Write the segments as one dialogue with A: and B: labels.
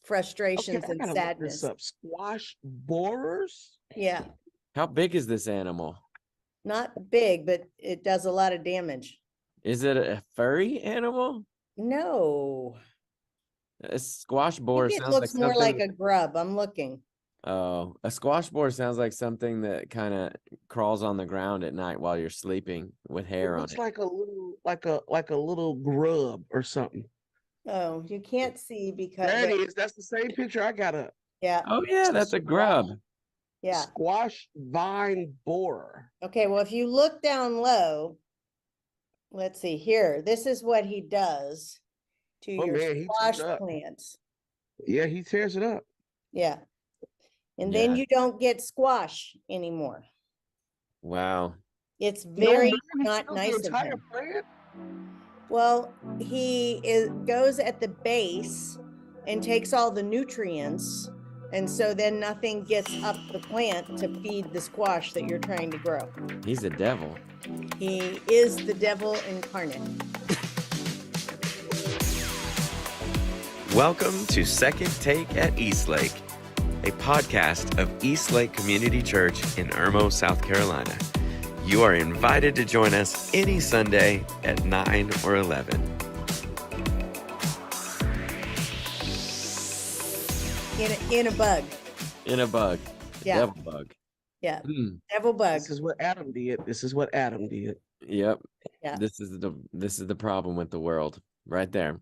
A: frustrations
B: Okay, I
A: and
B: gotta look this
A: sadness.
B: up. Squash borers.
A: Yeah,
C: How big is this animal?
A: not big, but it does a lot of damage.
C: Is it a furry animal?
A: No,
C: A squash
A: I
C: borer
A: think it
C: sounds like
A: looks more like
C: something.
A: a grub. I'm looking.
C: Oh, a squash borer sounds like something that kind of crawls on the ground at night while you're sleeping with
B: It
C: hair on
B: looks
C: it.
B: like a little, like a little grub or something.
A: Oh, you can't see because,
B: There it
A: wait,
B: is. That's the same picture I got up.
A: yeah,
C: Oh yeah, that's a grub.
A: yeah.
B: Squash vine borer.
A: Okay, well, if you look down low, let's see here. This is what he does to
B: Oh
A: your
B: man, he tears
A: squash
B: it up.
A: plants.
B: Yeah, he tears it up.
A: Yeah. And then
C: Yeah.
A: you don't get squash anymore.
C: Wow.
A: It's
B: No,
A: very
B: man, he
A: not
B: kills the
A: nice of
B: entire
A: him.
B: plant.
A: Well, goes at the base and takes all the nutrients. And so then nothing gets up the plant to feed the squash that you're trying to grow.
C: He's a devil.
A: He is the devil incarnate.
D: Welcome to Second Take at Eastlake, a podcast of Eastlake Community Church in Irmo, South Carolina. You are invited to join us any Sunday at 9 or 11.
A: In a bug.
C: In a bug.
A: Yeah.
C: Devil bug.
A: Yeah.
C: Hmm.
A: Devil bug.
B: This is what Adam did. This is what Adam did.
C: Yep.
A: Yeah.
C: This is the problem with the world right there.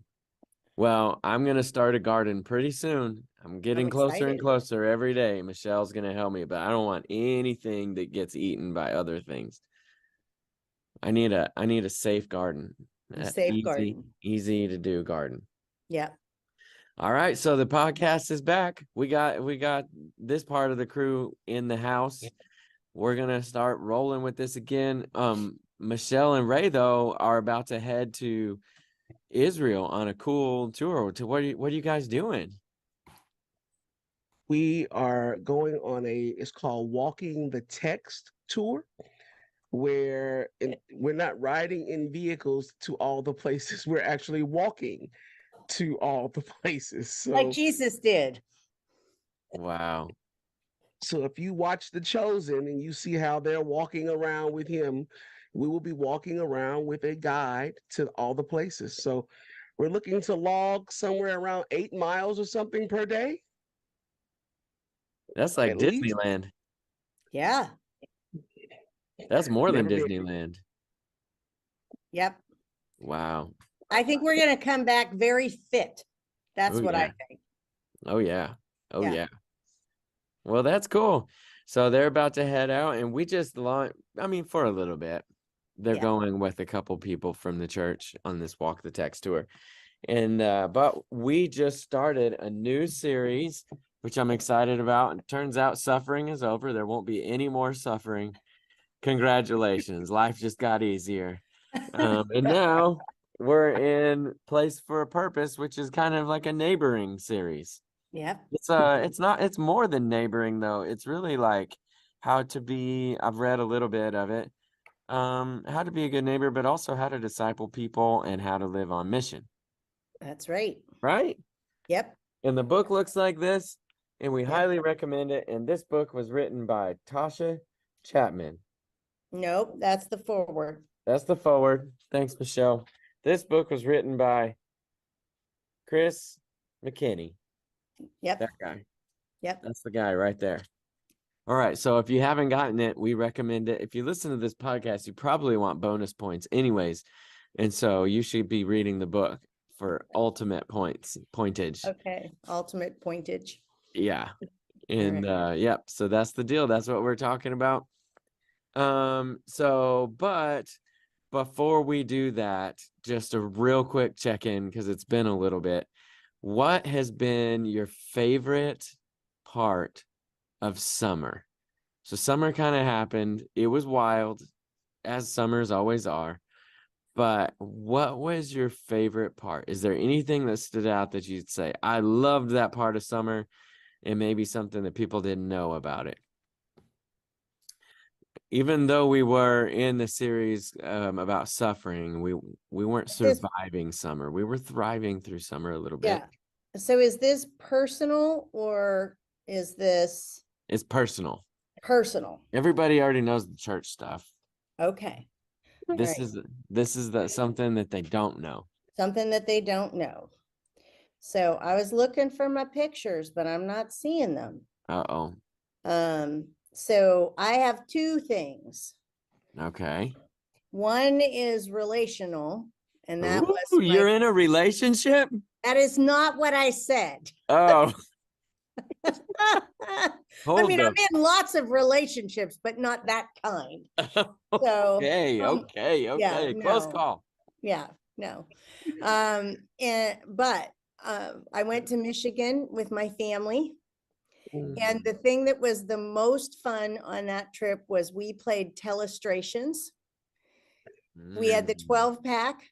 C: Well, I'm gonna start a garden pretty soon. I'm getting closer and
A: excited.
C: closer every day. Michelle's gonna help me, but I don't want anything that gets eaten by other things. I need a safe garden.
A: A safe
C: Easy,
A: garden.
C: easy to do garden.
A: Yeah.
C: All right, so the podcast is back. We got this part of the crew in the house. We're gonna start rolling with this again. Michelle and Ray though are about to head to Israel on a cool tour. To what are you guys doing?
B: We are going on it's called Walking the Text tour, where we're not riding in vehicles to all the places. We're actually walking to all the places. So,
A: Like Jesus did.
C: Wow.
B: so if you watch The Chosen and you see how they're walking around with him, we will be walking around with a guide to all the places. So we're looking to log somewhere around 8 miles or something per day.
C: That's like
B: At least.
C: Disneyland.
A: Yeah.
C: That's more than
B: Never been.
C: Disneyland.
A: Yep.
C: Wow.
A: I think we're going to come back very fit. That's
C: Oh,
A: what
C: yeah.
A: I think.
C: Oh yeah. Oh
A: Yeah.
C: yeah. Well, that's cool. So they're about to head out, and we just launched. I mean, for a little bit. They're
A: Yeah.
C: going with a couple people from the church on this Walk the Text tour. And but we just started a new series, which I'm excited about. It turns out suffering is over. There won't be any more suffering. Congratulations. Life just got easier. And now we're in Place for a Purpose, which is kind of like a neighboring series.
A: Yep.
C: It's more than neighboring though. It's really like how to be, I've read a little bit of it. How to be a good neighbor, but also how to disciple people and how to live on mission.
A: That's right.
C: Right?
A: Yep.
C: And the book looks like this, and we
A: Yep.
C: highly recommend it. And this book was written by Tasha Chapman.
A: Nope. That's the forward.
C: That's the forward. Thanks, Michelle. This book was written by Chris McKinney.
A: Yep.
C: That guy.
A: Yep.
C: That's the guy right there. All right. So if you haven't gotten it, we recommend it. If you listen to this podcast, you probably want bonus points anyways. And so you should be reading the book for ultimate pointage.
A: Okay. Ultimate pointage.
C: Yeah. And yep. So that's the deal. That's what we're talking about. But before we do that, just a real quick check-in because it's been a little bit. What has been your favorite part of summer? So summer kind of happened. It was wild, as summers always are. But what was your favorite part? Is there anything that stood out that you'd say, I loved that part of summer, and maybe something that people didn't know about it? Even though we were in the series about suffering, we weren't surviving summer. We were thriving through summer a little bit.
A: Yeah. So is this personal or is this
C: It's personal.
A: personal?
C: Everybody already knows the church stuff.
A: Okay.
C: This
A: Right.
C: is something that they don't know.
A: Something that they don't know. So I was looking for my pictures, but I'm not seeing them.
C: Uh-oh.
A: So I have two things.
C: Okay.
A: One is relational, and that
C: Ooh,
A: was
C: you're in a relationship?
A: that is not what I said.
C: Oh,
A: I
C: hold
A: mean, I'm
C: up.
A: in lots of relationships, but not that kind. So,
C: Okay,
A: yeah,
C: Close
A: no.
C: call.
A: Yeah, no. But I went to Michigan with my family. And the thing that was the most fun on that trip was we played telestrations. We had the
C: Mm.
A: 12 pack,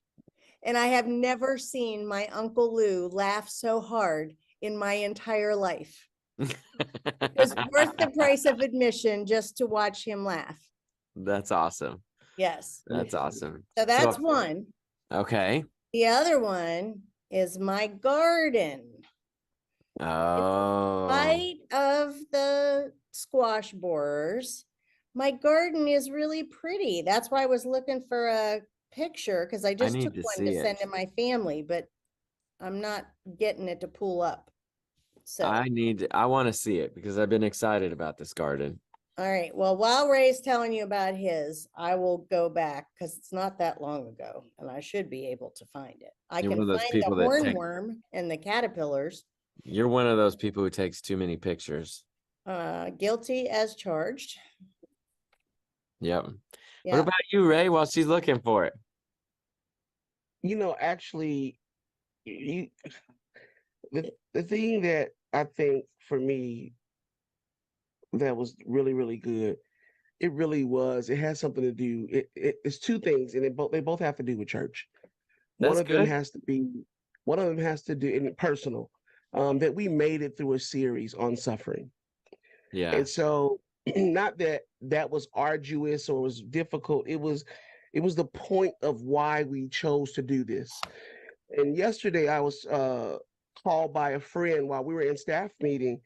A: and I have never seen my Uncle Lou laugh so hard in my entire life. It was worth the price of admission just to watch him laugh.
C: That's awesome.
A: Yes.
C: That's awesome.
A: So that's
C: So,
A: one.
C: okay.
A: The other one is my garden.
C: Oh,
A: Light of the squash borers, my garden is really pretty. That's why I was looking for a picture, because I just took
C: need to
A: one
C: see
A: to send
C: it.
A: to my family, but I'm not getting it to pull up. So,
C: I want to see it because I've been excited about this garden.
A: all right. Well, while Ray's telling you about his, I will go back because it's not that long ago and I should be able to find it. I
C: You're
A: can
C: one of those
A: find the
C: people that take,
A: hornworm and the caterpillers.
C: you're one of those people who takes too many pictures.
A: Guilty as charged.
C: Yep. What
A: Yeah.
C: about you, Ray, while she's looking for it?
B: Actually, the thing that I think for me that was really, really good, it really was. It has something to do. It's two things, and they both have to do with church. One
C: That's
B: of them
C: good.
B: has to be, one of them has to do in personal. That we made it through a series on suffering,
C: Yeah.
B: and so not that that was arduous or was difficult. It was the point of why we chose to do this. And yesterday I was called by a friend while we were in staff meeting,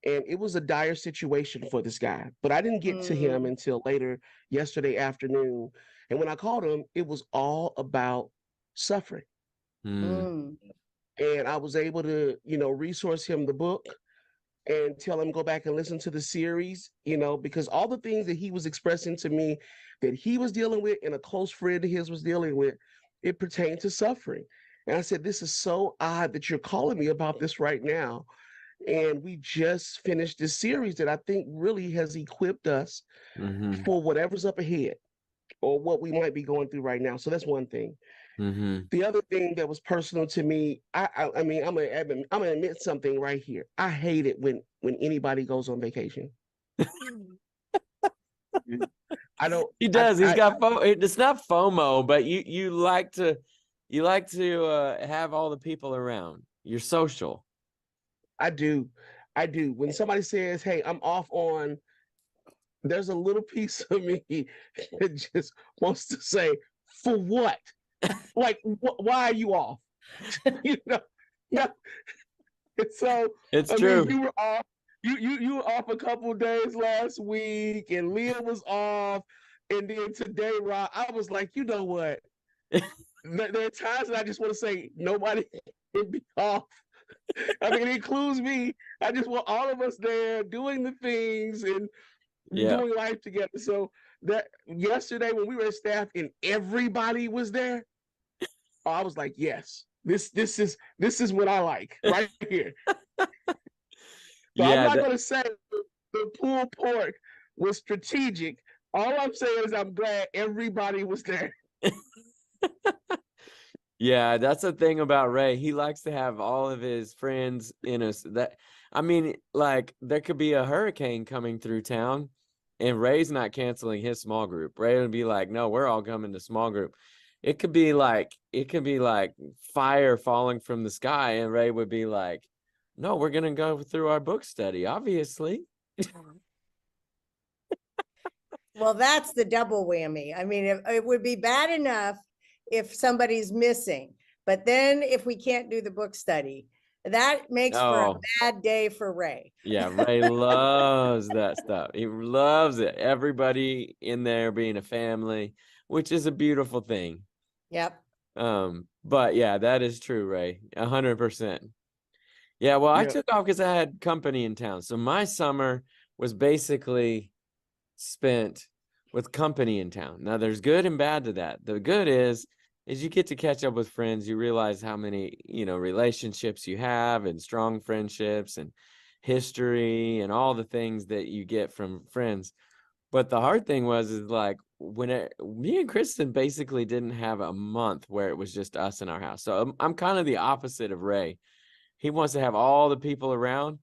B: and it was a dire situation for this guy. But I didn't get to him until later yesterday afternoon. And when I called him, it was all about suffering.
C: Mm.
B: And I was able to, resource him the book and tell him go back and listen to the series, because all the things that he was expressing to me that he was dealing with and a close friend of his was dealing with, it pertained to suffering. And I said, this is so odd that you're calling me about this right now. And we just finished this series that I think really has equipped us
C: Mm-hmm.
B: for whatever's up ahead or what we might be going through right now. So that's one thing.
C: Mm-hmm.
B: The other thing that was personal to me, I mean, I'm gonna admit something right here. I hate it when anybody goes on vacation. I don't.
C: He does. He's
B: I
C: got FOMO. It's not FOMO, but you like to have all the people around. You're social.
B: I do. I do. When somebody says, "Hey, I'm off on," there's a little piece of me that just wants to say, "For what? Like, why are you off?" No. And so,
C: It's
B: I
C: true.
B: mean, you were off. You were off a couple of days last week, and Leah was off, and then today, Rob, I was like, you know what? There are times that I just want to say nobody can be off. I mean, it includes me. I just want all of us there doing the things and doing life together. So that yesterday when we were at staff and everybody was there, I was like, yes, this is what I like right here. So I'm not going to say the pulled pork was strategic. All I'm saying is I'm glad everybody was there.
C: Yeah, that's the thing about Ray. He likes to have all of his friends in us. I mean, like there could be a hurricane coming through town and Ray's not canceling his small group. Ray would be like, no, we're all coming to small group. It could be like fire falling from the sky, and Ray would be like, no, we're gonna go through our book study, obviously.
A: Well, that's the double whammy. I mean, it would be bad enough if somebody's missing, but then if we can't do the book study, That makes for a
C: Oh,
A: bad day for Ray.
C: yeah, Ray loves that stuff. He loves it. Everybody in there being a family, which is a beautiful thing.
A: Yep.
C: But yeah, that is true, Ray. 100%. Yeah, well, I
B: Yeah.
C: took off because I had company in town. So my summer was basically spent with company in town. Now there's good and bad to that. The good is you get to catch up with friends. You realize how many, relationships you have and strong friendships and history and all the things that you get from friends. But the hard thing is like me and Kristen basically didn't have a month where it was just us in our house. So I'm kind of the opposite of Ray. He wants to have all the people around.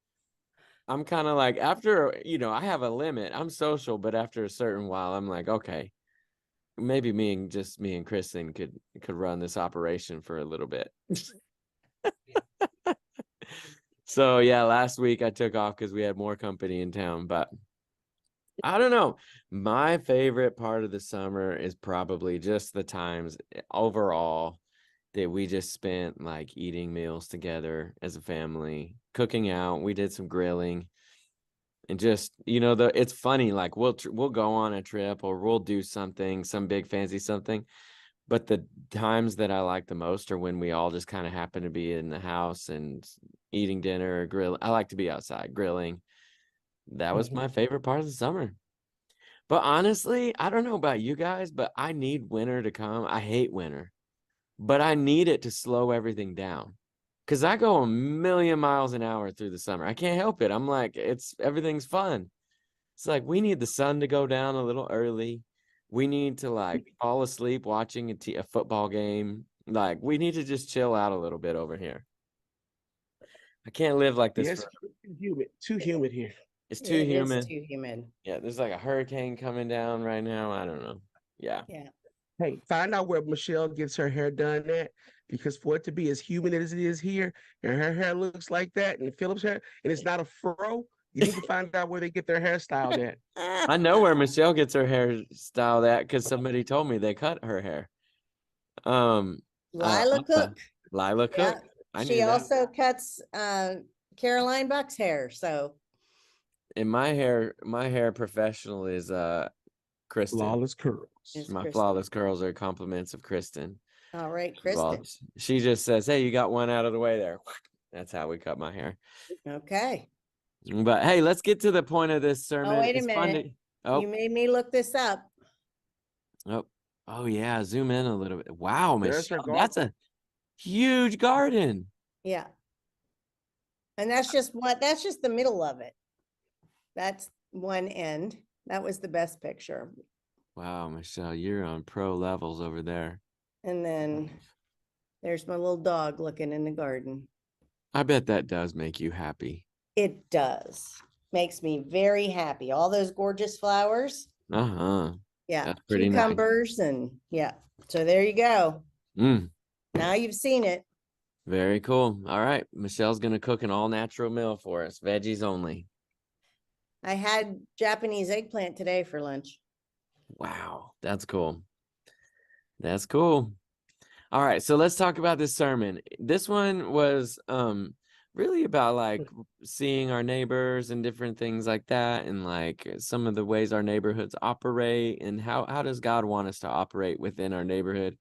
C: I'm kind of like, after, I have a limit. I'm social, but after a certain while, I'm like, okay, maybe me and Kristen could run this operation for a little bit. So yeah, last week I took off because we had more company in town, but I don't know. My favorite part of the summer is probably just the times overall that we just spent like eating meals together as a family, cooking out. We did some grilling. And just, it's funny, like we'll go on a trip or we'll do something, some big fancy something. But the times that I like the most are when we all just kind of happen to be in the house and eating dinner or grill. I like to be outside grilling. That was my favorite part of the summer. But honestly, I don't know about you guys, but I need winter to come. I hate winter, but I need it to slow everything down. Cause I go a million miles an hour through the summer. I can't help it. I'm like, everything's fun. It's like we need the sun to go down a little early. We need to like fall asleep watching a football game. Like we need to just chill out a little bit over here. I can't live like this.
B: Yes, too humid. Too humid here.
C: It's too
A: It is
C: humid.
A: too humid.
C: Yeah, there's like a hurricane coming down right now. I don't know. Yeah.
A: Yeah.
B: Hey, find out where Michelle gets her hair done at, because for it to be as humid as it is here, and her hair looks like that, and Philip's hair, and it's not a fro, you need to find out where they get their hair styled at.
C: I know where Michelle gets her hair styled at because somebody told me they cut her hair.
A: Lila Cook.
C: Lila Cook.
A: Yeah.
C: I
A: She
C: knew that.
A: also cuts Caroline Buck's hair. So
C: And my hair professional is Kristen.
B: Flawless curls.
A: It's
C: My
A: Kristen.
C: flawless curls are compliments of Kristen.
A: All right,
C: Well,
A: Kristen.
C: she just says, "Hey, you got one out of the way there." That's how we cut my hair.
A: Okay.
C: But hey, let's get to the point of this sermon.
A: Oh, wait a
C: It's fun
A: minute.
C: to-
A: You made me look this up.
C: oh yeah, zoom in a little bit. Wow,
B: There's her
C: Michelle, that's
B: garden.
C: a huge garden.
A: Yeah. And that's just the middle of it. That's one end. That was the best picture.
C: Wow, Michelle, you're on pro levels over there.
A: And then there's my little dog looking in the garden.
C: I bet that does make you happy.
A: It does. Makes me very happy. All those gorgeous flowers.
C: Uh-huh.
A: Yeah.
C: That's pretty nice.
A: Cucumbers and yeah. So there you go.
C: Mm,
A: Now you've seen it.
C: very cool. All right, Michelle's gonna cook an all natural meal for us, veggies only.
A: I had Japanese eggplant today for lunch.
C: Wow, that's cool. That's cool. All right, so let's talk about this sermon. This one was really about like seeing our neighbors and different things like that, and like some of the ways our neighborhoods operate, and how does God want us to operate within our neighborhood.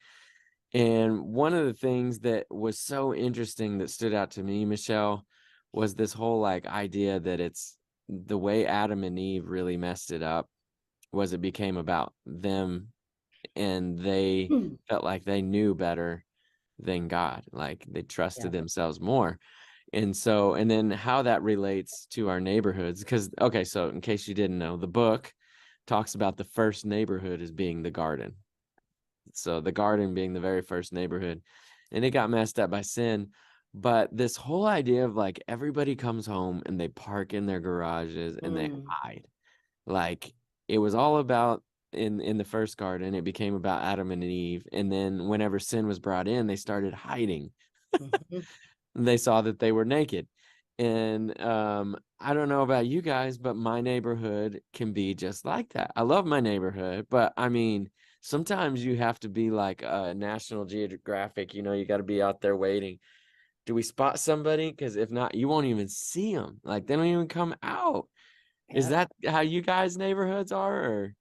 C: And one of the things that was so interesting that stood out to me, Michelle, was this whole like idea that it's the way Adam and Eve really messed it up was it became about them, and they felt like they knew better than God, like they trusted themselves more. And so, and then how that relates to our neighborhoods, because okay, so in case you didn't know, the book talks about the first neighborhood as being the garden. So the garden being the very first neighborhood, and it got messed up by sin. But this whole idea of like everybody comes home and they park in their garages and they hide, like it was all about in the first garden, it became about Adam and Eve. And then whenever sin was brought in, they started hiding. They saw that they were naked. And I don't know about you guys, but my neighborhood can be just like that. I love my neighborhood, but I mean, sometimes you have to be like a National Geographic, you got to be out there waiting. do we spot somebody? Because if not, you won't even see them. Like they don't even come out. Is
A: Yep.
C: that how you guys' neighborhoods are, or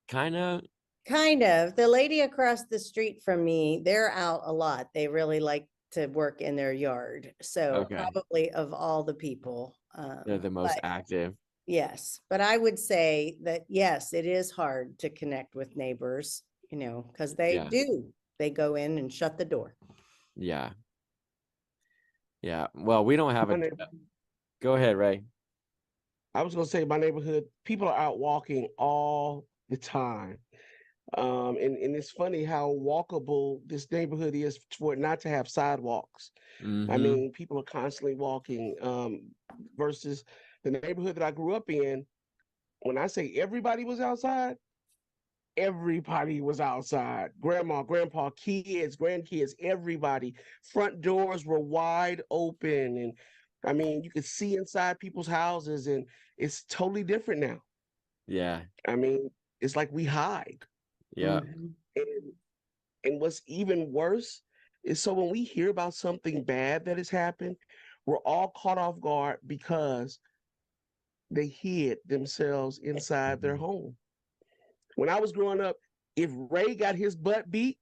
C: kind of?
A: Kind of. The lady across the street from me, they're out a lot. They really like to work in their yard. So
C: Okay,
A: probably of all the people.
C: they're the most
A: But
C: active.
A: yes, but I would say that yes, it is hard to connect with neighbors, because they
C: Yeah,
A: do. They go in and shut the door.
C: yeah, yeah. Well, we don't have
B: My
C: a.
B: neighbor-
C: Go ahead, Ray.
B: I was gonna say my neighborhood, people are out walking all the time. And it's funny how walkable this neighborhood is for it not to have sidewalks. I
C: Mm-hmm.
B: mean, people are constantly walking, versus the neighborhood that I grew up in. When I say everybody was outside, everybody was outside. Grandma, grandpa, kids, grandkids, everybody. Front doors were wide open. And I mean, you could see inside people's houses, and it's totally different now.
C: Yeah,
B: I mean, it's like we hide.
C: yeah.
A: Mhm.
B: And, and what's even worse is, so when we hear about something bad that has happened, we're all caught off guard because they hid themselves inside their home. When I was growing up, if Ray got his butt beat,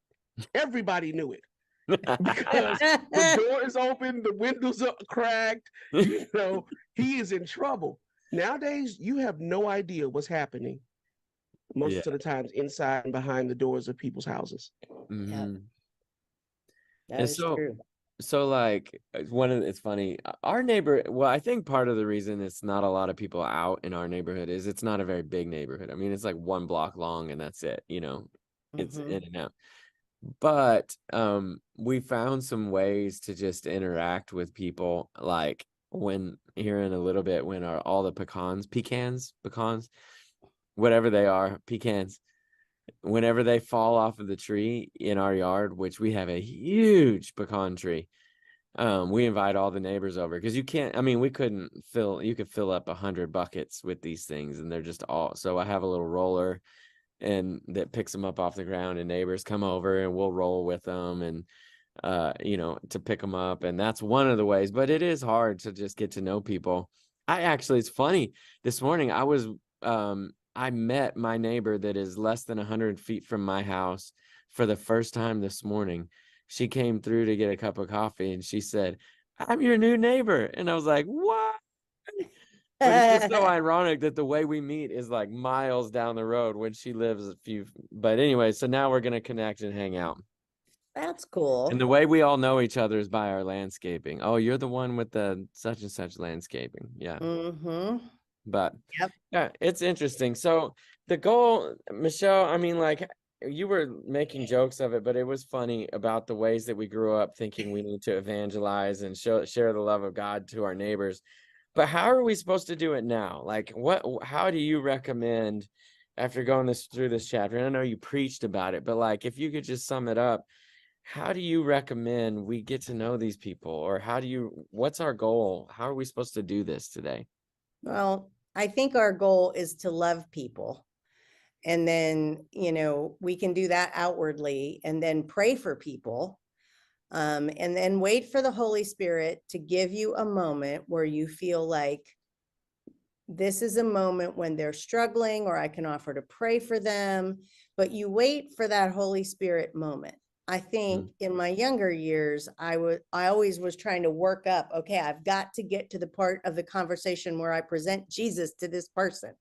B: everybody knew it because the door is open, the windows are cracked, he is in trouble. Nowadays, you have no idea what's happening
C: Yeah.
B: most of the times inside and behind the doors of people's houses.
A: Yeah,
C: Mm-hmm.
A: that
C: And
A: is
C: so,
A: true.
C: like it's funny. Our neighbor. Well, I think part of the reason it's not a lot of people out in our neighborhood is it's not a very big neighborhood. I mean, it's like 1 block long, and that's it. It's
A: Mhm.
C: in and out. But we found some ways to just interact with people, like when here in a little bit when all the pecans, whatever they are, pecans, whenever they fall off of the tree in our yard, which we have a huge pecan tree, we invite all the neighbors over because you can't. I mean, you could fill up 100 buckets with these things, and they're just all. So I have a little roller and that picks them up off the ground, and neighbors come over and we'll roll with them, and to pick them up. And that's one of the ways, but it is hard to just get to know people. It's funny, this morning I met my neighbor that is less than 100 feet from my house for the first time this morning. She came through to get a cup of coffee, and she said, "I'm your new neighbor." And I was like, "What?" But it's just so ironic that the way we meet is like miles down the road when she lives but anyway, so now we're going to connect and hang out.
A: That's
C: And
A: cool.
C: the way we all know each other is by our landscaping. Oh, you're the one with the such and such landscaping. Yeah.
A: Mm-hmm.
C: But
A: Yep.
C: yeah, it's interesting. So the goal, Michelle, I mean, like you were making jokes of it, but it was funny about the ways that we grew up thinking we need to evangelize and share the love of God to our neighbors. But how are we supposed to do it now? Like how do you recommend after going through this chapter? And I know you preached about it, but like if you could just sum it up, how do you recommend we get to know these people, or what's our goal? How are we supposed to do this today?
A: Well, I think our goal is to love people. And then, we can do that outwardly and then pray for people. And then wait for the Holy Spirit to give you a moment where you feel like this is a moment when they're struggling, or I can offer to pray for them. But you wait for that Holy Spirit moment. I think in my younger years, I always was trying to work up, okay, I've got to get to the part of the conversation where I present Jesus to this person.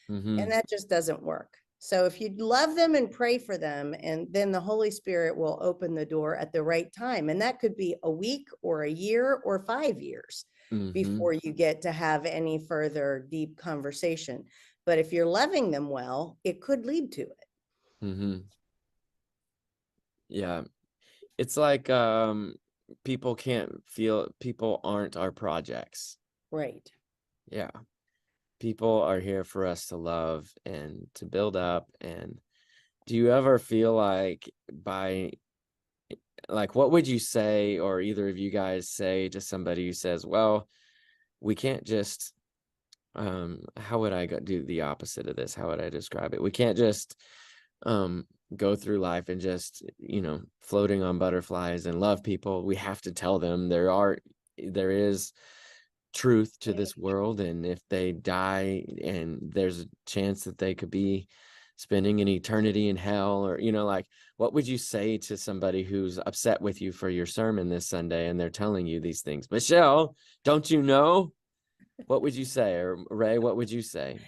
C: Mm-hmm.
A: And that just doesn't work. So if you love them and pray for them, and then the Holy Spirit will open the door at the right time. And that could be a week or a year or 5 years
C: Mm-hmm.
A: before you get to have any further deep conversation. But if you're loving them well, it could lead to it.
C: Mm-hmm. Yeah. It's like people aren't our projects.
A: Right.
C: Yeah. People are here for us to love and to build up. And do you ever feel like what would you say, or either of you guys say to somebody who says, well, we can't just how would I do the opposite of this? How would I describe it? We can't just go through life and just, floating on butterflies and love people. We have to tell them there is truth to this world, and if they die, and there's a chance that they could be spending an eternity in hell, or like, what would you say to somebody who's upset with you for your sermon this Sunday and they're telling you these things? Michelle, don't you know? What would you say? Or Ray, what would you say?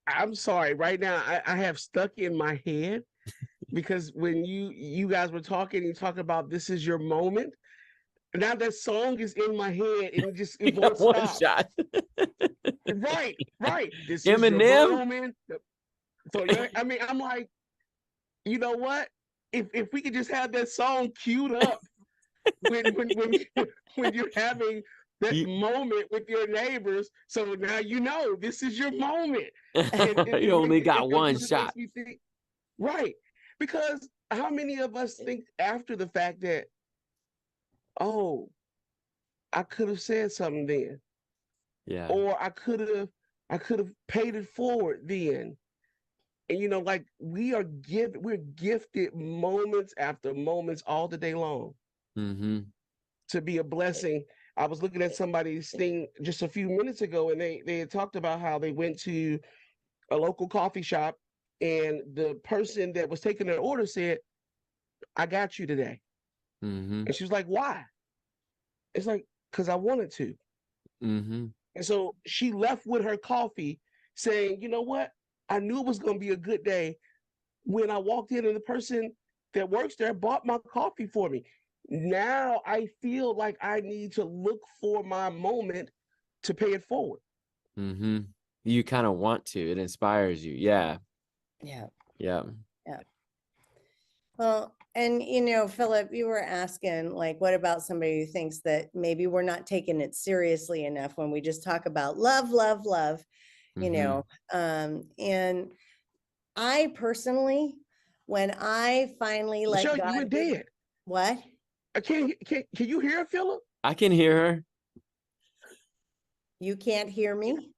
B: I'm sorry. Right now, I have stuck in my head because when you guys were talking, you talk about this is your moment. Now that song is in my head and it
C: Yeah,
B: won't
C: one
B: stop.
C: shot.
B: Right. This is your
C: Eminem.
B: moment. So I mean, I'm like, you know what? If we could just have that song queued up when when you're having that moment with your neighbors, so now this is your moment.
C: You only got one
B: It
C: shot.
B: makes me think, right? Because how many of us think after the fact that, oh, I could have said something then,
C: Yeah.
B: or I could have paid it forward then. And like we're gifted moments after moments all the day long
C: Mm-hmm.
B: to be a blessing. I was looking at somebody's thing just a few minutes ago, and they had talked about how they went to a local coffee shop, and the person that was taking their order said, "I got you today,"
C: Mm-hmm.
B: and she was like, "Why?" It's like, "Because I wanted to."
C: Mm-hmm.
B: And so she left with her coffee, saying, "You know what? I knew it was going to be a good day when I walked in, and the person that works there bought my coffee for me. Now I feel like I need to look for my moment to pay it forward."
C: Mm-hmm. You kind of want to. It inspires you. Yeah.
A: Yeah.
C: Yeah.
A: Yeah. Well, and Philip, you were asking, like, what about somebody who thinks that maybe we're not taking it seriously enough when we just talk about love, love, love,
C: Mhm.
A: and I personally, when I finally let
B: Michelle, you
A: God
B: went
A: be,
B: dead.
A: what?
B: Can you hear it, Philip?
C: I can hear her.
A: You can't hear me?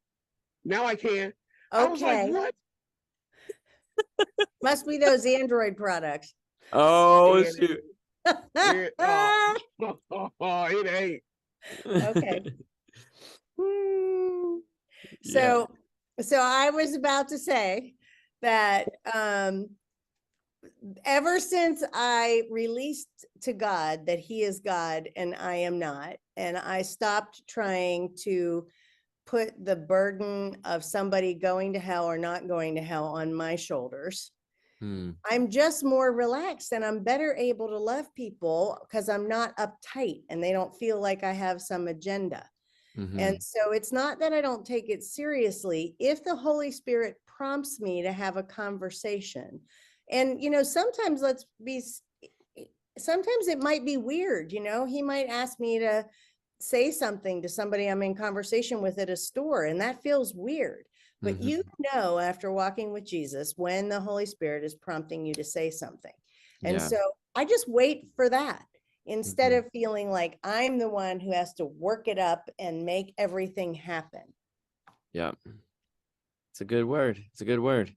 B: Now I can. I was like,
A: Okay.
B: what?
A: Must be those Android products.
C: Oh,
B: And
C: shoot.
B: it, it ain't.
A: Okay.
C: Yeah.
A: So I was about to say that ever since I released to God that he is God and I am not, and I stopped trying to put the burden of somebody going to hell or not going to hell on my shoulders,
C: Hmm.
A: I'm just more relaxed and I'm better able to love people because I'm not uptight and they don't feel like I have some agenda. And
C: Mhm.
A: so it's not that I don't take it seriously. If the Holy Spirit prompts me to have a conversation, and sometimes sometimes it might be weird, he might ask me to say something to somebody I'm in conversation with at a store, and that feels weird. But
C: Mhm.
A: after walking with Jesus, when the Holy Spirit is prompting you to say something. And
C: Yeah.
A: so I just wait for that instead
C: Mhm.
A: of feeling like I'm the one who has to work it up and make everything happen.
C: Yeah. It's a good word. It's a good word.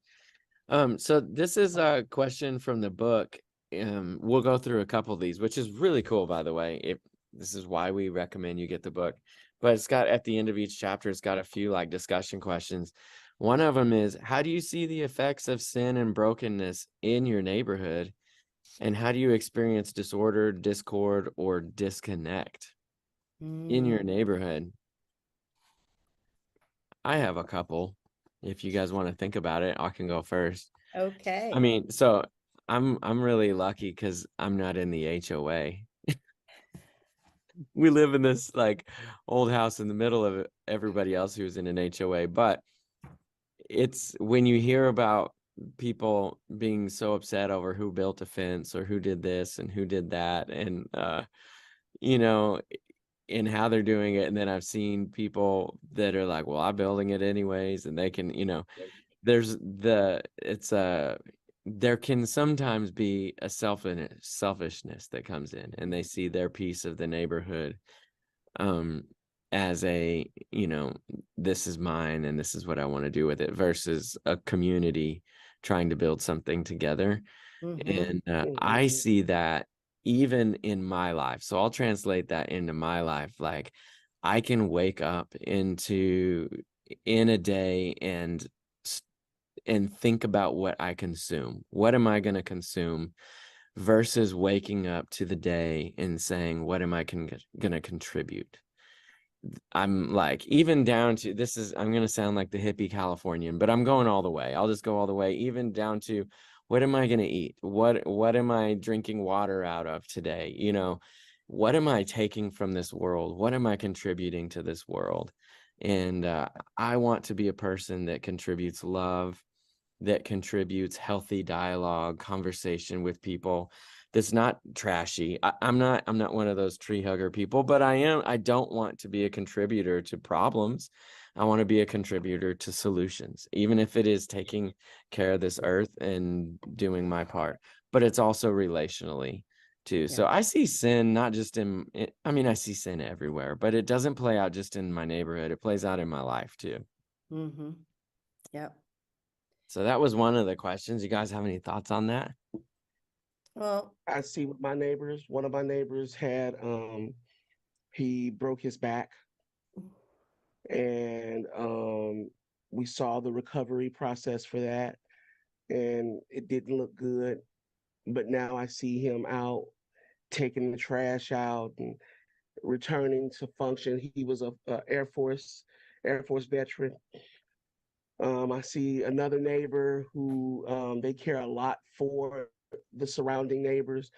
C: So this is a question from the book. We'll go through a couple of these, which is really cool, by the way. This is why we recommend you get the book. But it's got, at the end of each chapter, it's got a few like discussion questions. One of them is, how do you see the effects of sin and brokenness in your neighborhood? And how do you experience disorder, discord, or disconnect in your neighborhood? I have a couple. If you guys want to think about it, I can go first.
A: Okay.
C: I mean, so I'm really lucky because I'm not in the HOA. We live in this like old house in the middle of everybody else who's in an HOA. But it's when you hear about people being so upset over who built a fence or who did this and who did that, and you know, in how they're doing it. And then I've seen people that are like, well, I'm building it anyways, and they can, there can sometimes be a selfishness that comes in, and they see their piece of the neighborhood as this is mine and this is what I want to do with it, versus a community trying to build something together.
A: Mhm.
C: And I see that even in my life. So I'll translate that into my life. Like I can wake up in a day and think about what I consume. What am I going to consume versus waking up to the day and saying, what am I going to contribute? I'm like, even down to this is, I'm going to sound like the hippie Californian, but I'm going all the way. I'll just go all the way, even down to what am I going to eat? What am I drinking water out of today? You know, what am I taking from this world? What am I contributing to this world? And I want to be a person that contributes love, that contributes healthy dialogue, conversation with people, that's not trashy. I'm not one of those tree hugger people, but I don't want to be a contributor to problems. I want to be a contributor to solutions, even if it is taking care of this earth and doing my part, but it's also relationally too. So I see sin not just I mean, I see sin everywhere, but it doesn't play out just in my neighborhood. It plays out in my life too.
A: Mhm. Yep.
C: So that was one of the questions. You guys have any thoughts on that?
A: Well,
B: I see with my neighbors. One of my neighbors had he broke his back, and we saw the recovery process for that, and it didn't look good. But now I see him out taking the trash out and returning to function. He was a Air Force veteran. I see another neighbor who they care a lot for the surrounding neighbors,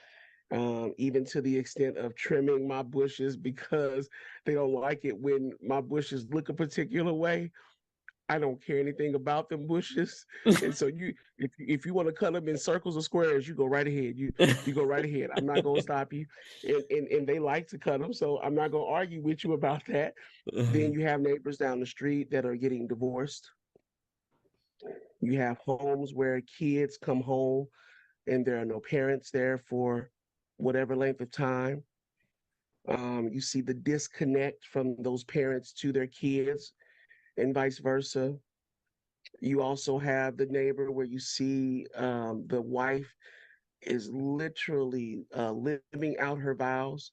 B: even to the extent of trimming my bushes because they don't like it when my bushes look a particular way. I don't care anything about them bushes, and so if you want to cut them in circles or squares, you go right ahead. You go right ahead. I'm not gonna stop you, and they like to cut them, so I'm not gonna argue with you about that. Then you have neighbors down the street that are getting divorced. You have homes where kids come home and there are no parents there for whatever length of time. You see the disconnect from those parents to their kids and vice versa. You also have the neighbor where you see the wife is literally living out her vows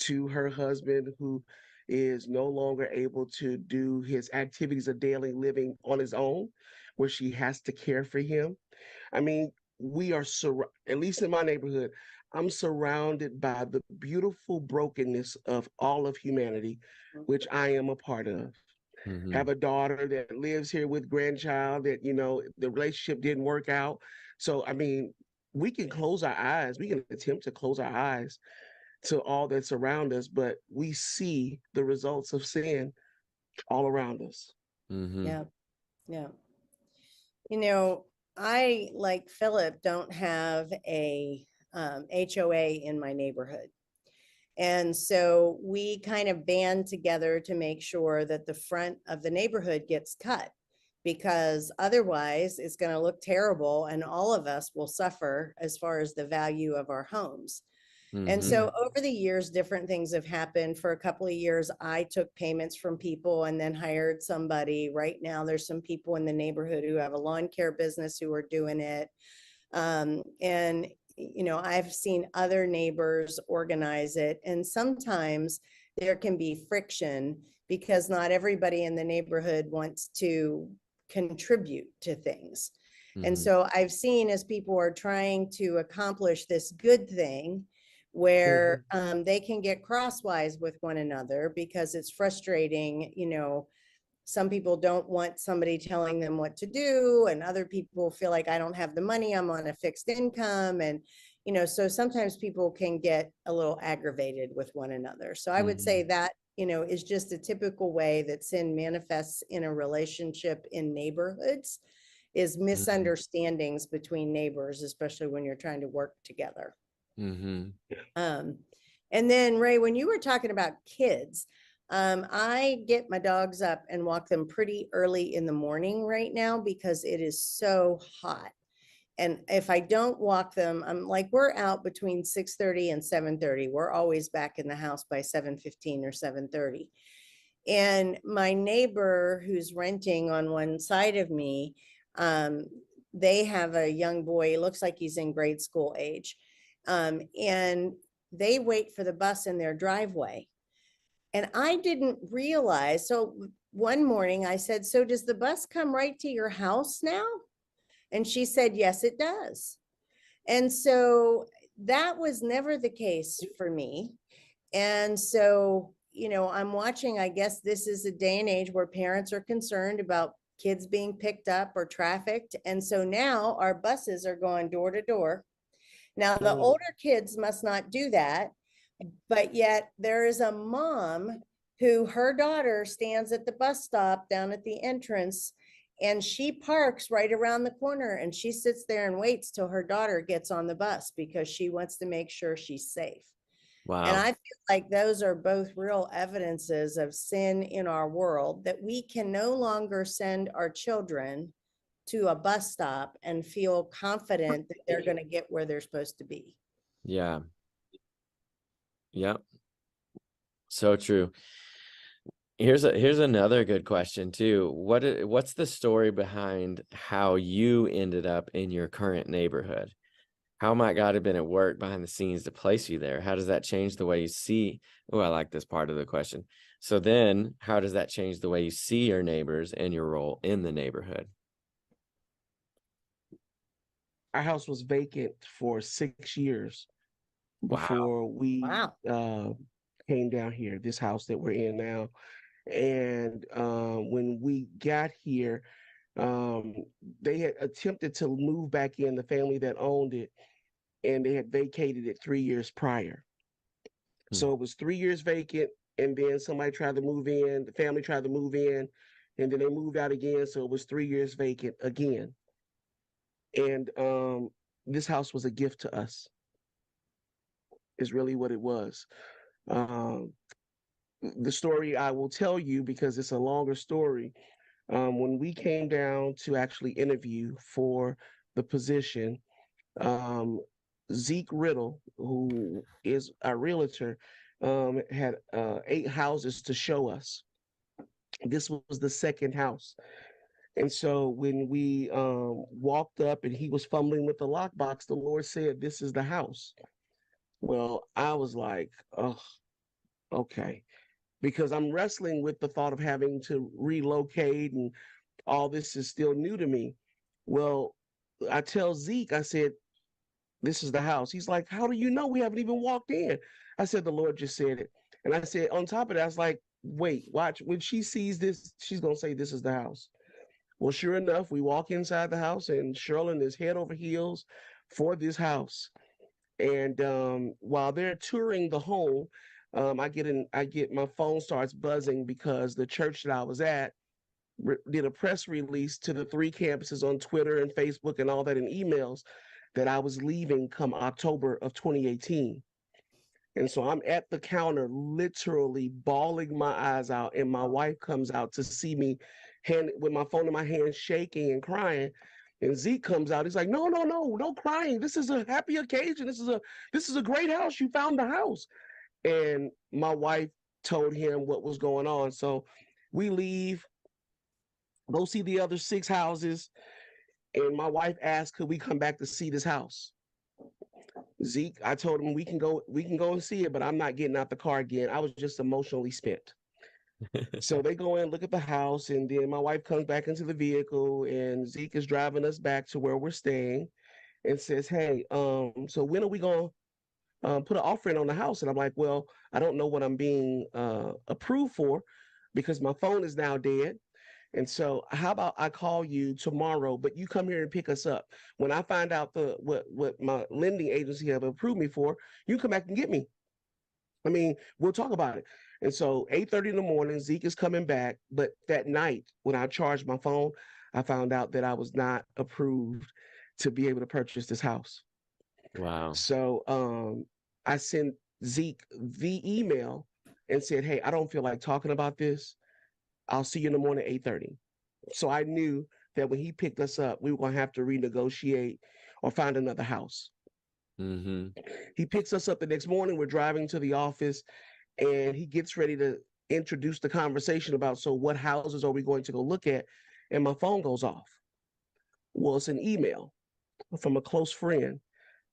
B: to her husband who is no longer able to do his activities of daily living on his own, where she has to care for him. I mean, we are at least in my neighborhood, I'm surrounded by the beautiful brokenness of all of humanity, which I am a part of.
C: Mhm.
B: Have a daughter that lives here with grandchild that, the relationship didn't work out. So, I mean, we can close our eyes. We can attempt to close our eyes to all that's around us, but we see the results of sin all around us.
C: Mhm.
A: yeah. Yeah. You know, I, like Philip, don't have a HOA in my neighborhood. And so we kind of band together to make sure that the front of the neighborhood gets cut, because otherwise it's going to look terrible and all of us will suffer as far as the value of our homes. And
C: Mhm.
A: so over the years, different things have happened. For a couple of years, I took payments from people and then hired somebody. Right now, there's some people in the neighborhood who have a lawn care business who are doing it. And, I've seen other neighbors organize it. And sometimes there can be friction because not everybody in the neighborhood wants to contribute to things. And
C: Mhm.
A: so I've seen, as people are trying to accomplish this good thing, where they can get crosswise with one another because it's frustrating. Some people don't want somebody telling them what to do, and other people feel like, I don't have the money, I'm on a fixed income. And so sometimes people can get a little aggravated with one another. So I would say that is just a typical way that sin manifests in a relationship in neighborhoods, is misunderstandings between neighbors, especially when you're trying to work together.
C: Mhm.
A: Um, and then Ray, when you were talking about kids, I get my dogs up and walk them pretty early in the morning right now because it is so hot. And if I don't walk them, I'm like, we're out between 6:30 and 7:30. We're always back in the house by 7:15 or 7:30. And my neighbor who's renting on one side of me, they have a young boy, he looks like he's in grade school age. And they wait for the bus in their driveway. And I didn't realize, so one morning I said, so does the bus come right to your house now? And she said, yes, it does. And so that was never the case for me. And so, I'm watching, I guess this is a day and age where parents are concerned about kids being picked up or trafficked. And so now our buses are going door to door. Now, the older kids must not do that, but yet there is a mom who her daughter stands at the bus stop down at the entrance, and she parks right around the corner and she sits there and waits till her daughter gets on the bus because she wants to make sure she's safe. And
C: Wow.
A: I feel like those are both real evidences of sin in our world, that we can no longer send our children to a bus stop and feel confident that they're going to get where they're supposed to be.
C: Yeah. Yep. So true. Here's another good question too. What's the story behind how you ended up in your current neighborhood? How might God have been at work behind the scenes to place you there? How does that change the way you see? Oh, I like this part of the question. So then how does that change the way you see your neighbors and your role in the neighborhood?
B: Our house was vacant for 6 years before we came down here, this house that we're in now. And when we got here, they had attempted to move back in, the family that owned it, and they had vacated it 3 years prior. So it was 3 years vacant, and then somebody tried to move in, the family tried to move in, and then they moved out again. So it was 3 years vacant again. And this house was a gift to us, is really what it was. The story I will tell you, because it's a longer story. When we came down to actually interview for the position, Zeke Riddle, who is our realtor, had 8 houses to show us. This was the second house. And so when we walked up and he was fumbling with the lockbox, the Lord said, "This is the house." Well, I was like, oh, okay. Because I'm wrestling with the thought of having to relocate, and all this is still new to me. Well, I tell Zeke, I said, "This is the house." He's like, "How do you know? We haven't even walked in." I said, "The Lord just said it." And I said, on top of that, I was like, "Wait, watch. When she sees this, she's going to say, 'This is the house.'" Well, sure enough, we walk inside the house, and Sherlin is head over heels for this house. And while they're touring the home, I get my phone starts buzzing because the church that I was at did a press release to the 3 campuses on Twitter and Facebook and all that, in emails, that I was leaving come October of 2018. And so I'm at the counter, literally bawling my eyes out, and my wife comes out to see me, with my phone in my hand, shaking and crying. And Zeke comes out. He's like, "No, no, no, no crying. This is a happy occasion. This is a great house. You found the house." And my wife told him what was going on. So we leave, go see the other 6 houses, and my wife asked, "Could we come back to see this house?" Zeke, I told him, we can go and see it, but I'm not getting out the car again. I was just emotionally spent. So they go in, look at the house, and then my wife comes back into the vehicle, and Zeke is driving us back to where we're staying, and says, "Hey, so when are we going to put an offering on the house?" And I'm like, "Well, I don't know what I'm being approved for, because my phone is now dead. And so how about I call you tomorrow, but you come here and pick us up. When I find out what my lending agency have approved me for, you come back and get me. I mean, we'll talk about it." And so 8:30 in the morning, Zeke is coming back. But that night, when I charged my phone, I found out that I was not approved to be able to purchase this house.
C: Wow.
B: So I sent Zeke the email and said, "Hey, I don't feel like talking about this. I'll see you in the morning at 8:30. So I knew that when he picked us up, we were going to have to renegotiate or find another house.
C: Mm-hmm.
B: He picks us up the next morning. We're driving to the office, and he gets ready to introduce the conversation about, so what houses are we going to go look at? And my phone goes off. was an email from a close friend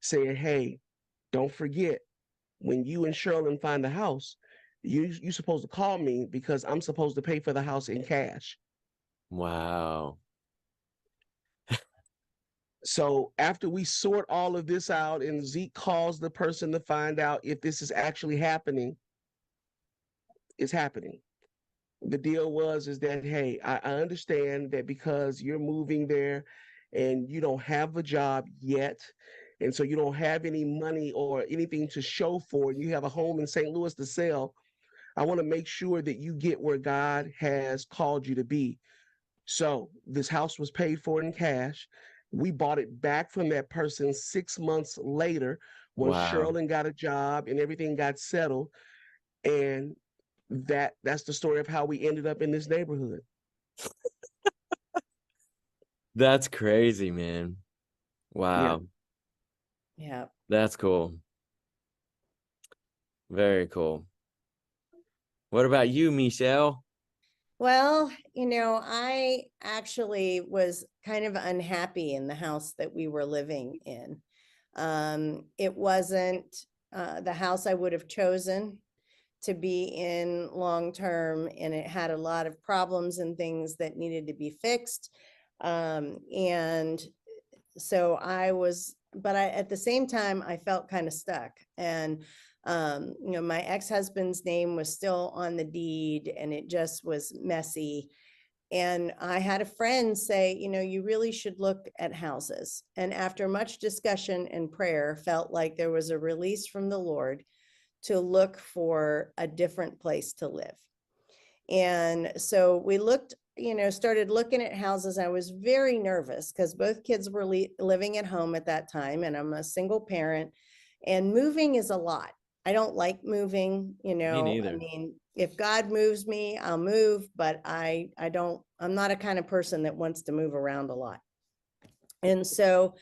B: saying, hey, don't forget, when you and Sherlyn find the house, you're supposed to call me because I'm supposed to pay for the house in cash.
C: Wow.
B: So after we sort all of this out and Zeke calls the person to find out if this is actually happening, it's happening. The deal is that, hey, I understand that because you're moving there and you don't have a job yet, and so you don't have any money or anything to show for it, you have a home in St. Louis to sell. I want to make sure that you get where God has called you to be. So this house was paid for in cash. We bought it back from that person 6 months later when
C: Wow.
B: Sherlyn got a job and everything got settled. And that's the story of how we ended up in this neighborhood.
C: That's crazy, man. Wow.
A: Yeah.
C: That's cool. Very cool. What about you, Michelle?
A: Well, I actually was kind of unhappy in the house that we were living in. It wasn't the house I would have chosen to be in long term, and it had a lot of problems and things that needed to be fixed. And so but at the same time, I felt kind of stuck. And my ex-husband's name was still on the deed, and it just was messy. And I had a friend say, you really should look at houses. And after much discussion and prayer, felt like there was a release from the Lord to look for a different place to live. And so we started looking at houses. I was very nervous because both kids were living at home at that time, and I'm a single parent, and moving is a lot. I don't like moving,
C: Me neither.
A: I mean, if God moves me, I'll move, but I'm not a kind of person that wants to move around a lot. And so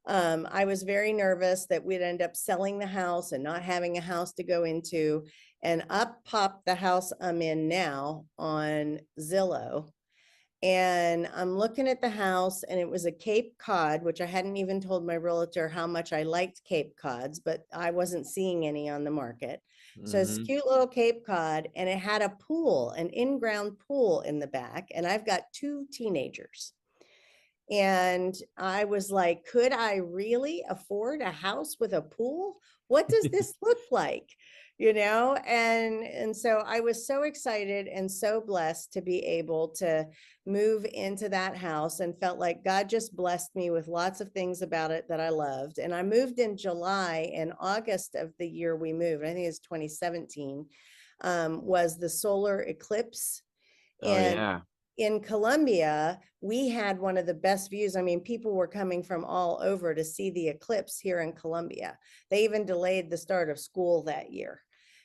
A: I was very nervous that we'd end up selling the house and not having a house to go into. And up popped the house I'm in now on Zillow. And I'm looking at the house, and it was a Cape Cod, which I hadn't even told my realtor how much I liked Cape Cods, but I wasn't seeing any on the market. So it's
C: Mhm.
A: cute little Cape Cod, and it had a pool, an in-ground pool in the back. And I've got 2 teenagers. And I was like, could I really afford a house with a pool? What does this look like? And so I was so excited and so blessed to be able to move into that house, and felt like God just blessed me with lots of things about it that I loved. And I moved in July, and August of the year we moved, I think it's 2017, was the solar eclipse.
C: Oh
A: And
C: yeah.
A: in Colombia, we had one of the best views. I mean, people were coming from all over to see the eclipse here in Colombia. They even delayed the start of school that year.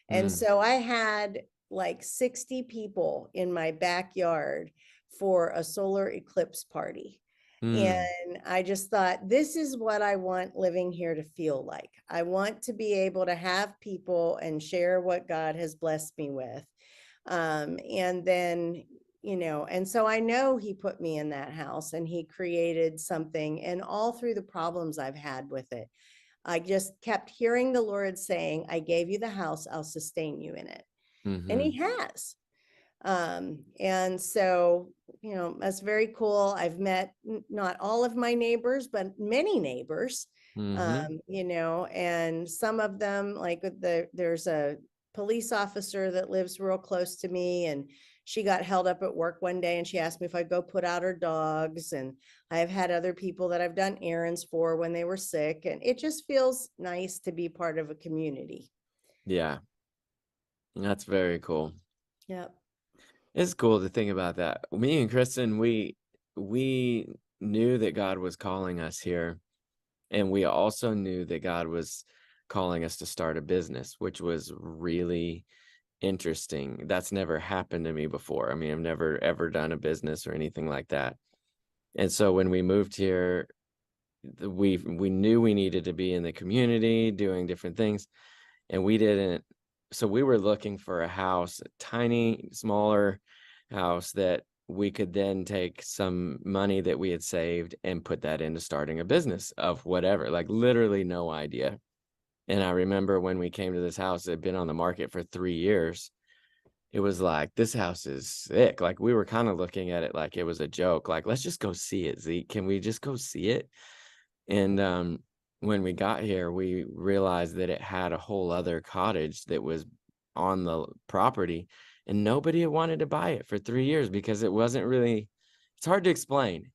A: And
C: Mm.
A: so I had like 60 people in my backyard for a solar eclipse party.
C: Mm.
A: And I just thought, this is what I want living here to feel like. I want to be able to have people and share what God has blessed me with. And then, and so I know he put me in that house, and he created something, and all through the problems I've had with it, I just kept hearing the Lord saying, I gave you the house, I'll sustain you in it. And he has. And so, that's very cool. I've met not all of my neighbors, but many neighbors, and some of them, like there's a police officer that lives real close to me, and she got held up at work one day, and she asked me if I'd go put out her dogs. And I've had other people that I've done errands for when they were sick, and it just feels nice to be part of a community.
C: Yeah. That's very cool.
A: Yep.
C: It's cool to think about that. Me and Kristen, we knew that God was calling us here, and we also knew that God was calling us to start a business, which was really interesting. That's never happened to me before. I mean, I've never ever done a business or anything like that. And so when we moved here, we knew we needed to be in the community doing different things, and we didn't. So we were looking for a house, a tiny, smaller house that we could then take some money that we had saved and put that into starting a business of whatever, like literally no idea. And I remember when we came to this house, it had been on the market for 3 years. It was like, this house is sick. Like, we were kind of looking at it like it was a joke. Like, let's just go see it, Zeke. Can we just go see it? And when we got here, we realized that it had a whole other cottage that was on the property, and nobody had wanted to buy it for 3 years because it wasn't really, it's hard to explain.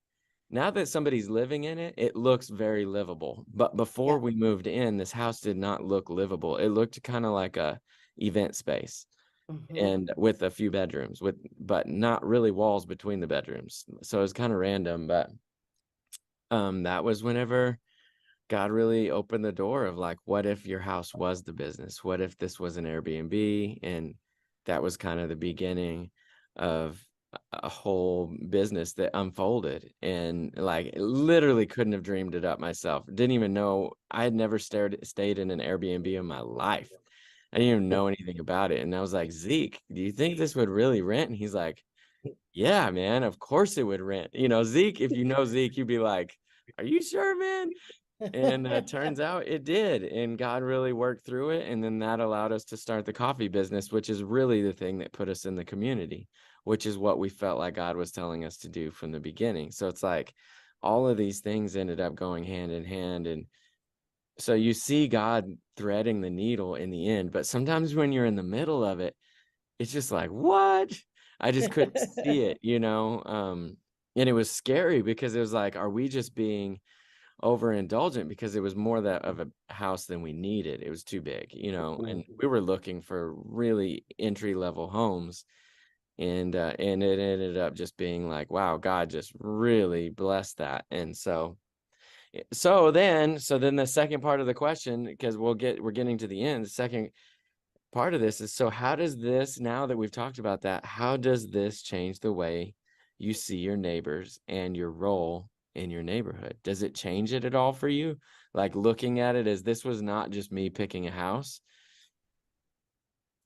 C: Now that somebody's living in it, it looks very livable. But before we moved in, this house did not look livable. It looked kind of like a event space, and with a few bedrooms, but not really walls between the bedrooms. So it was kind of random, but that was whenever God really opened the door of like, what if your house was the business? What if this was an Airbnb? And that was kind of the beginning of a whole business that unfolded. And like, literally couldn't have dreamed it up myself. Didn't even know, I had never stayed in an Airbnb in my life. I didn't even know anything about it. And I was like, Zeke, do you think this would really rent? And he's like, yeah, man, of course it would rent. You know, Zeke, if you know Zeke, you'd be like, are you sure, man? And turns out it did. And God really worked through it. And then that allowed us to start the coffee business, which is really the thing that put us in the community, which is what we felt like God was telling us to do from the beginning. So it's like all of these things ended up going hand in hand. And so you see God threading the needle in the end. But sometimes when you're in the middle of it, it's just like, what? I just couldn't see it, you know? And it was scary because it was like, are we just being overindulgent? Because it was more that of a house than we needed. It was too big, you know, and we were looking for really entry level homes. And it ended up just being like, wow, God just really blessed that. And so then the second part of the question, because we're getting to the end, the second part of this is, so how does this, now that we've talked about that, how does this change the way you see your neighbors and your role in your neighborhood? Does it change it at all for you? Like looking at it as this was not just me picking a house.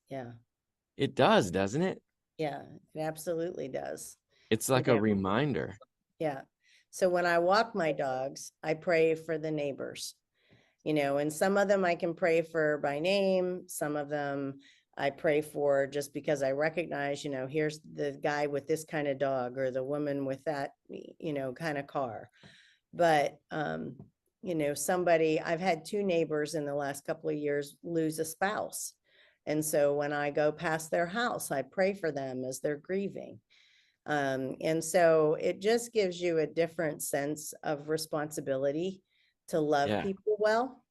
A: Yeah.
C: It does, doesn't it?
A: Yeah, it absolutely does.
C: It's like a reminder.
A: Yeah. So when I walk my dogs, I pray for the neighbors, you know, and some of them I can pray for by name. Some of them I pray for just because I recognize, you know, here's the guy with this kind of dog or the woman with that, you know, kind of car. But, you know, I've had 2 neighbors in the last couple of years lose a spouse. And so when I go past their house, I pray for them as they're grieving. And so it just gives you a different sense of responsibility to love people well.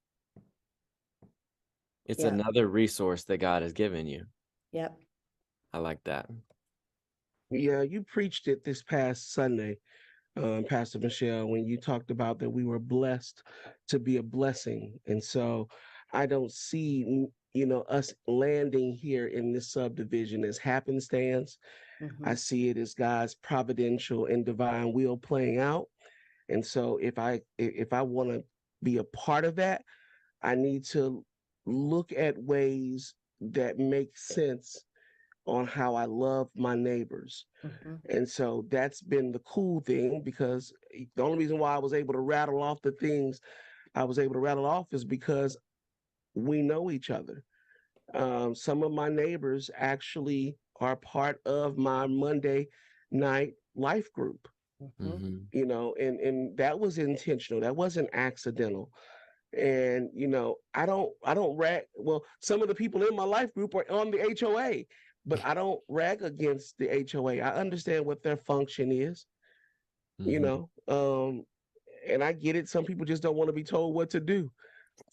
C: It's another resource that God has given you.
A: Yep.
C: I like that.
B: Yeah, you preached it this past Sunday, Pastor Michelle, when you talked about that we were blessed to be a blessing. And so I don't see, you know, us landing here in this subdivision as happenstance. I see it as God's providential and divine will playing out. And so if I want to be a part of that, I need to look at ways that make sense on how I love my neighbors. And so that's been the cool thing, because the only reason why I was able to rattle off the things I was able to rattle off is because we know each other. Some of my neighbors actually are part of my Monday night life group, you know, and that was intentional. That wasn't accidental. And, you know, I don't rag. Well, some of the people in my life group are on the HOA, but I don't rag against the HOA. I understand what their function is, you know, and I get it. Some people just don't want to be told what to do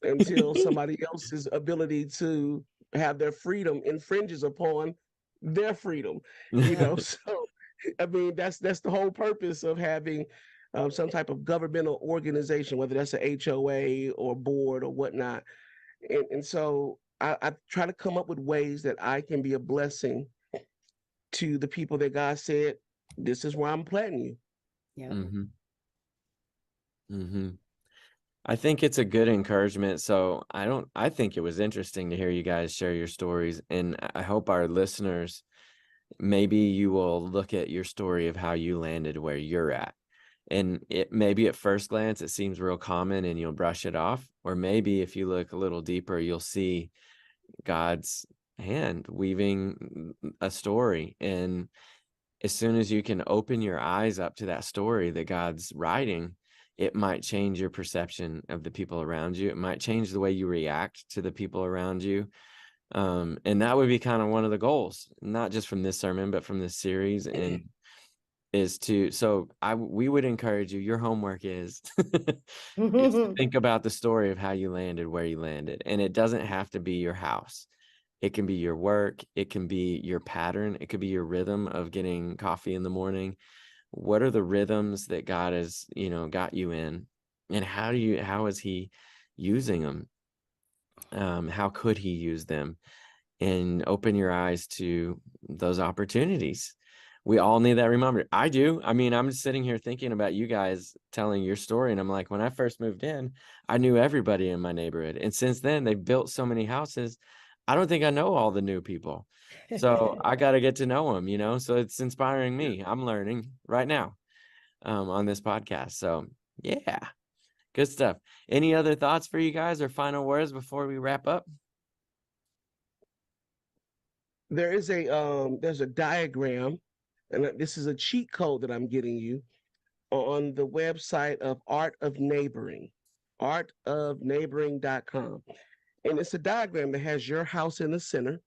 B: until somebody else's ability to have their freedom infringes upon their freedom, you know. So, I mean, that's the whole purpose of having some type of governmental organization, whether that's a HOA or board or whatnot. And so I try to come up with ways that I can be a blessing to the people that God said, this is where I'm planting you.
A: Yeah.
C: I think it's a good encouragement. So I think it was interesting to hear you guys share your stories, and I hope our listeners maybe you will look at your story of how you landed where you're at. And it maybe at first glance, it seems real common and you'll brush it off. Or maybe if you look a little deeper, you'll see God's hand weaving a story. And as soon as you can open your eyes up to that story that God's writing, it might change your perception of the people around you. It might change the way you react to the people around you. And that would be kind of one of the goals, not just from this sermon, but from this series. And is to, so we would encourage you, your homework is, is to think about the story of how you landed where you landed. And it doesn't have to be your house. It can be your work. It can be your pattern. It could be your rhythm of getting coffee in the morning. What are the rhythms that God has, got you in? And how is he using them? How could he use them? And open your eyes to those opportunities. We all need that reminder. I do. I mean, I'm just sitting here thinking about you guys telling your story. And I'm like, when I first moved in, I knew everybody in my neighborhood. And since then, they've built so many houses. I don't think I know all the new people. So I got to get to know them, so it's inspiring me. I'm learning right now on this podcast. So yeah, good stuff. Any other thoughts for you guys or final words before we wrap up?
B: There's a diagram, and this is a cheat code that I'm getting you on the website of Art of Neighboring, artofneighboring.com. And it's a diagram that has your house in the center,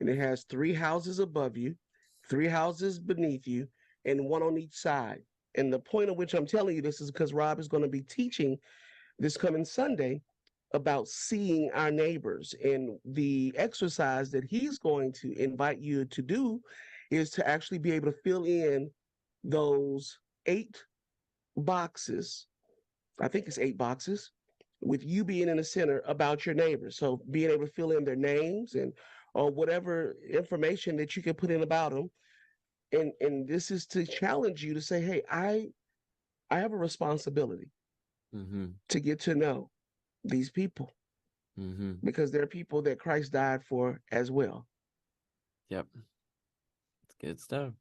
B: and it has 3 houses above you, 3 houses beneath you, and 1 on each side. And the point of which I'm telling you this is because Rob is going to be teaching this coming Sunday about seeing our neighbors. And the exercise that he's going to invite you to do is to actually be able to fill in those 8 boxes. I think it's 8 boxes with you being in the center about your neighbors. So being able to fill in their names and or whatever information that you can put in about them. And this is to challenge you to say, hey, I have a responsibility to get to know these people because they're people that Christ died for as well.
C: Yep. It's good stuff.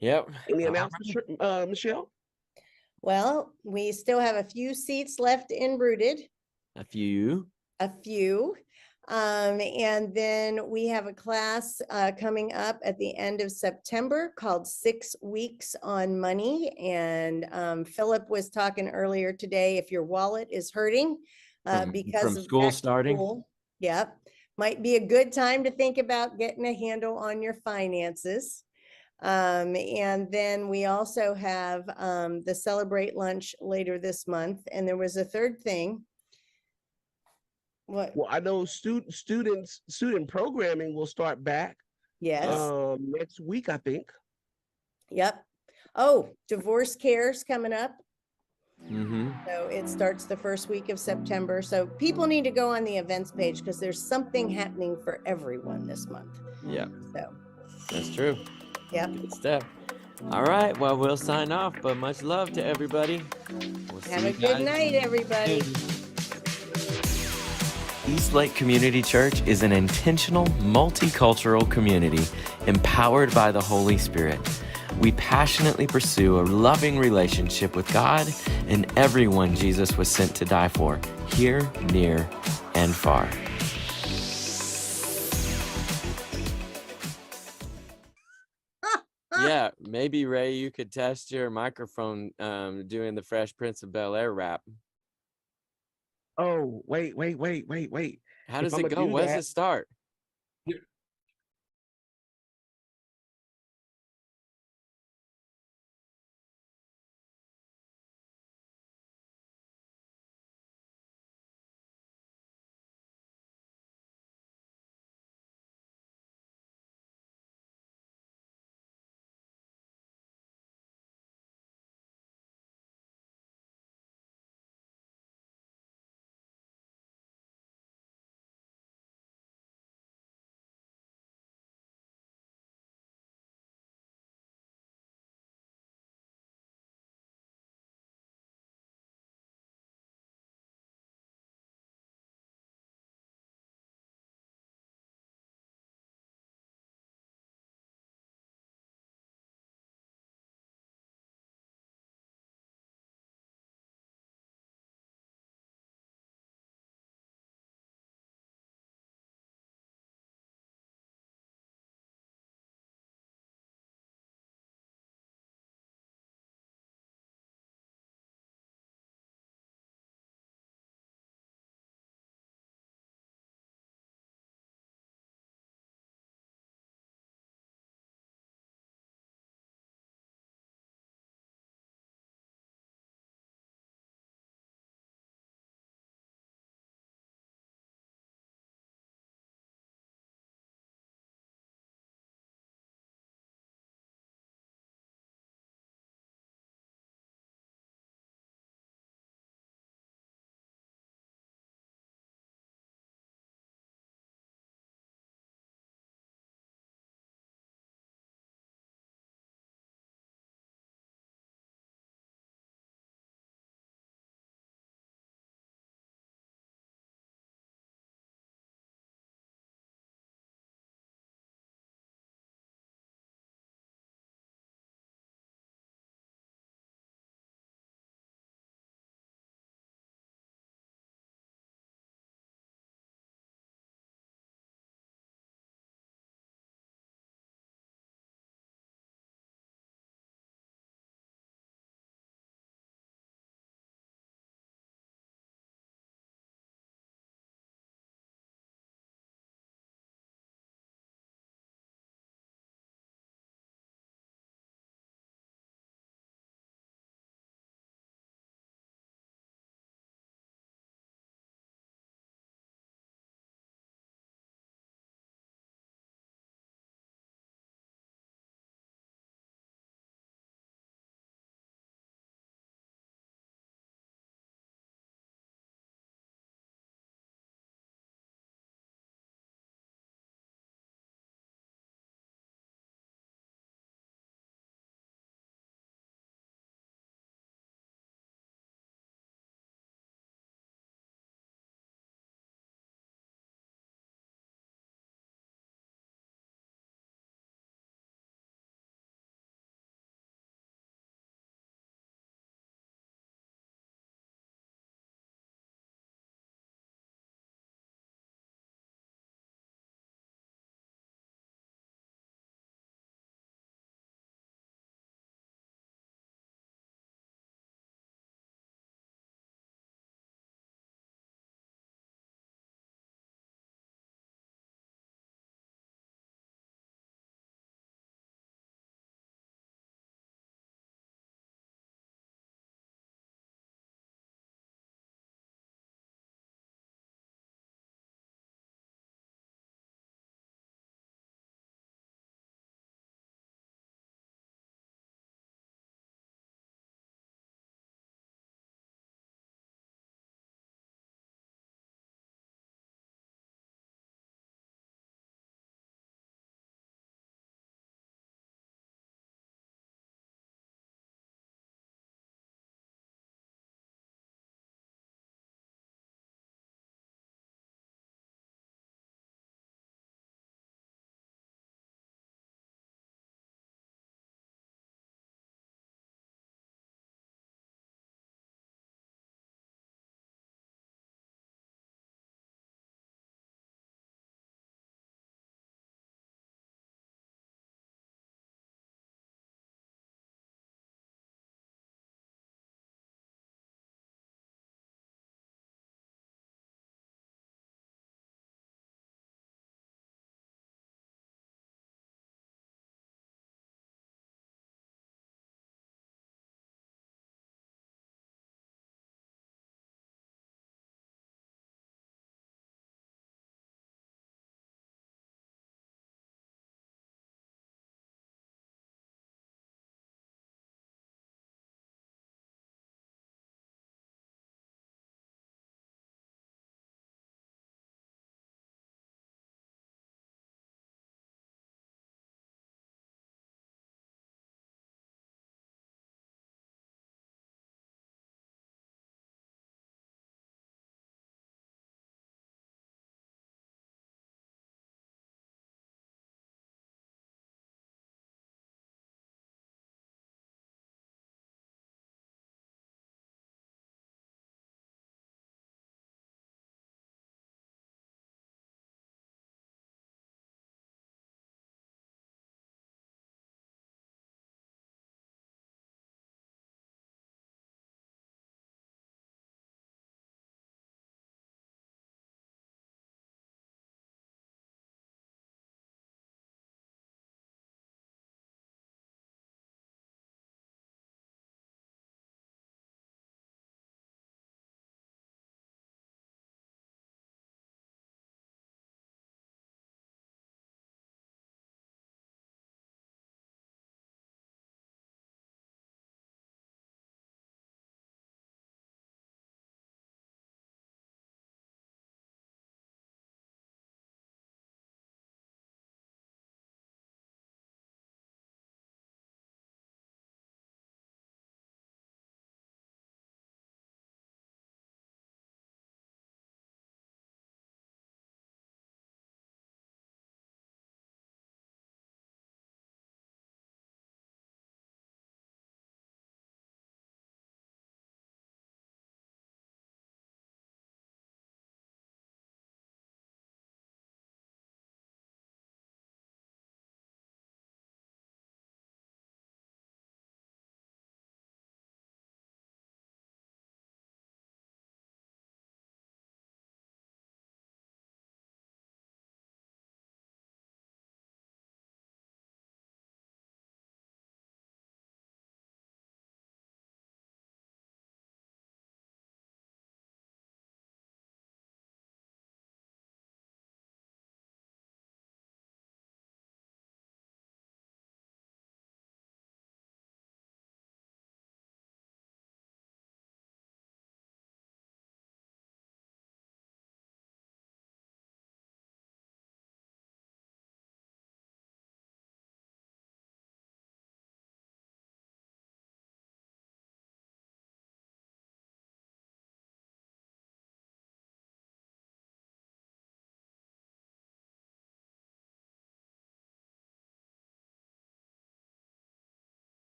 C: Yep.
B: Any announcements, Michelle?
A: Well, we still have a few seats left in Rooted.
C: A few.
A: And then we have a class coming up at the end of September called 6 Weeks on Money. And Philip was talking earlier today, if your wallet is hurting because
C: from
A: of
C: school
A: back to
C: starting.
A: school, yep, might be a good time to think about getting a handle on your finances. And then we also have the Celebrate Lunch later this month. And there was a third thing. What?
B: Well, I know student programming will start back.
A: Yes.
B: Next week, I think.
A: Yep. Oh, divorce care's coming up.
C: Mm-hmm.
A: So it starts the first week of September. So people need to go on the events page because there's something happening for everyone this month.
C: Yeah.
A: So
C: that's true.
A: Yep.
C: Good stuff. All right. Well, we'll sign off, but much love to everybody. We'll
A: Have a good night, everybody.
D: Eastlake Community Church is an intentional, multicultural community empowered by the Holy Spirit. We passionately pursue a loving relationship with God and everyone Jesus was sent to die for, here, near, and far.
C: Yeah, maybe Ray, you could test your microphone doing the Fresh Prince of Bel-Air rap.
B: Oh, wait.
C: How does it go? What does it start?